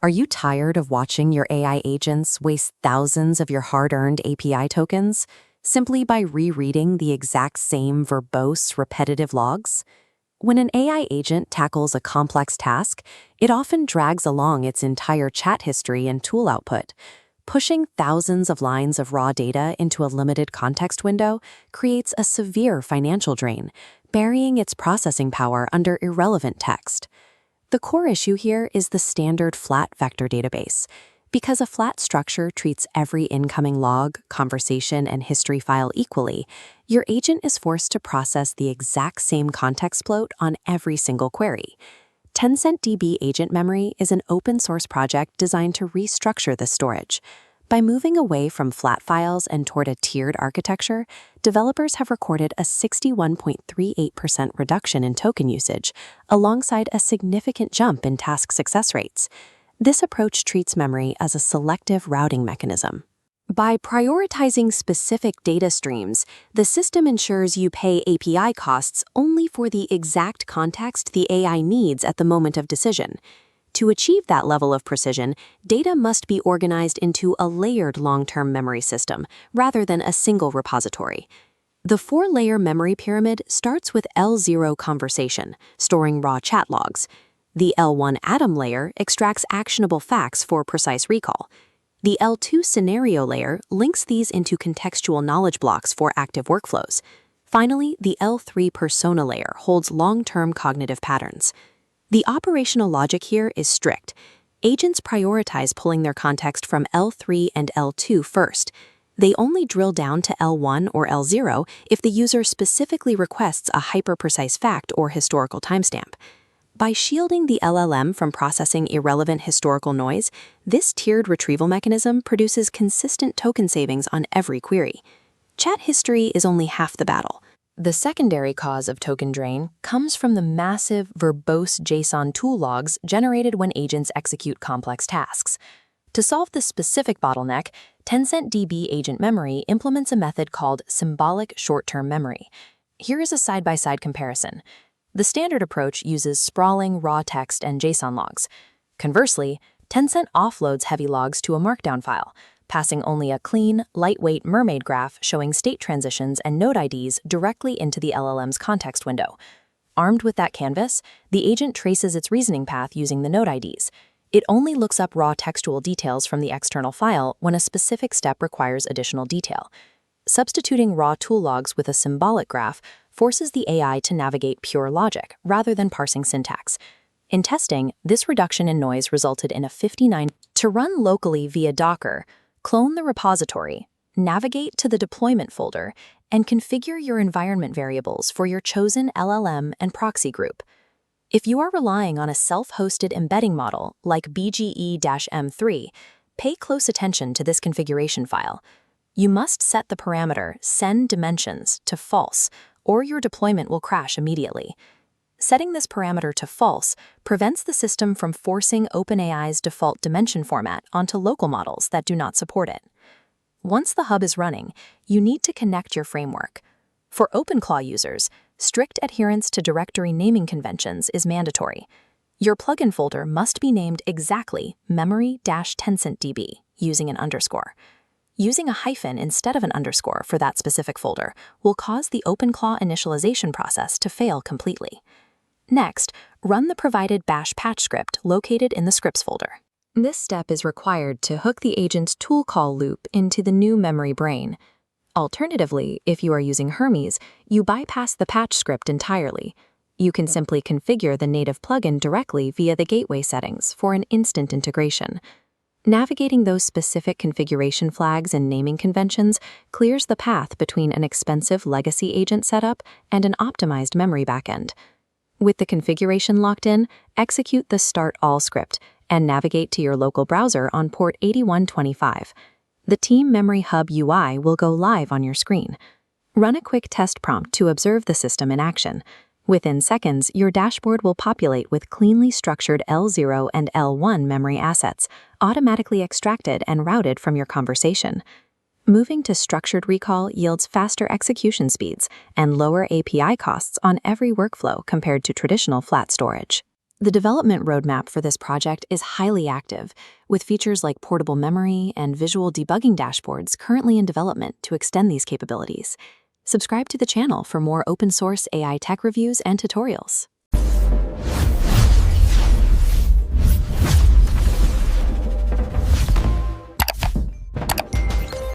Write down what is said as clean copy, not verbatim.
Are you tired of watching your AI agents waste thousands of your hard-earned API tokens simply by rereading the exact same verbose, repetitive logs? When an AI agent tackles a complex task, it often drags along its entire chat history and tool output. Pushing thousands of lines of raw data into a limited context window creates a severe financial drain, burying its processing power under irrelevant text. The core issue here is the standard flat vector database. Because a flat structure treats every incoming log, conversation, and history file equally, your agent is forced to process the exact same context bloat on every single query. TencentDB Agent Memory is an open-source project designed to restructure this storage. By moving away from flat files and toward a tiered architecture, developers have recorded a 61.38% reduction in token usage, alongside a significant jump in task success rates. This approach treats memory as a selective routing mechanism. By prioritizing specific data streams, the system ensures you pay API costs only for the exact context the AI needs at the moment of decision. To achieve that level of precision, data must be organized into a layered long-term memory system, rather than a single repository. The 4-layer memory pyramid starts with L0 conversation, storing raw chat logs. The L1 atom layer extracts actionable facts for precise recall. The L2 scenario layer links these into contextual knowledge blocks for active workflows. Finally, the L3 persona layer holds long-term cognitive patterns. The operational logic here is strict. Agents prioritize pulling their context from L3 and L2 first. They only drill down to L1 or L0 if the user specifically requests a hyper-precise fact or historical timestamp. By shielding the LLM from processing irrelevant historical noise, this tiered retrieval mechanism produces consistent token savings on every query. Chat history is only half the battle. The secondary cause of token drain comes from the massive, verbose JSON tool logs generated when agents execute complex tasks. To solve this specific bottleneck, TencentDB Agent Memory implements a method called Symbolic short-term memory. Here is a side-by-side comparison. The standard approach uses sprawling raw text and JSON logs. Conversely, Tencent offloads heavy logs to a markdown file, passing only a clean, lightweight Mermaid graph showing state transitions and node IDs directly into the LLM's context window. Armed with that canvas, the agent traces its reasoning path using the node IDs. It only looks up raw textual details from the external file when a specific step requires additional detail. Substituting raw tool logs with a symbolic graph forces the AI to navigate pure logic rather than parsing syntax. In testing, this reduction in noise resulted in a 59%. To run locally via Docker, clone the repository, navigate to the deployment folder, and configure your environment variables for your chosen LLM and proxy group. If you are relying on a self-hosted embedding model like BGE-M3, pay close attention to this configuration file. You must set the parameter send dimensions to false, or your deployment will crash immediately. Setting this parameter to false prevents the system from forcing OpenAI's default dimension format onto local models that do not support it. Once the hub is running, you need to connect your framework. For OpenClaw users, strict adherence to directory naming conventions is mandatory. Your plugin folder must be named exactly memory-TencentDB using an underscore. Using a hyphen instead of an underscore for that specific folder will cause the OpenClaw initialization process to fail completely. Next, run the provided bash patch script located in the scripts folder. This step is required to hook the agent's tool call loop into the new memory brain. Alternatively, if you are using Hermes, you bypass the patch script entirely. You can simply configure the native plugin directly via the gateway settings for an instant integration. Navigating those specific configuration flags and naming conventions clears the path between an expensive legacy agent setup and an optimized memory backend. With the configuration locked in, execute the Start All script and navigate to your local browser on port 8125. The Team Memory Hub UI will go live on your screen. Run a quick test prompt to observe the system in action. Within seconds, your dashboard will populate with cleanly structured L0 and L1 memory assets, automatically extracted and routed from your conversation. Moving to structured recall yields faster execution speeds and lower API costs on every workflow compared to traditional flat storage. The development roadmap for this project is highly active, with features like portable memory and visual debugging dashboards currently in development to extend these capabilities. Subscribe to the channel for more open-source AI tech reviews and tutorials.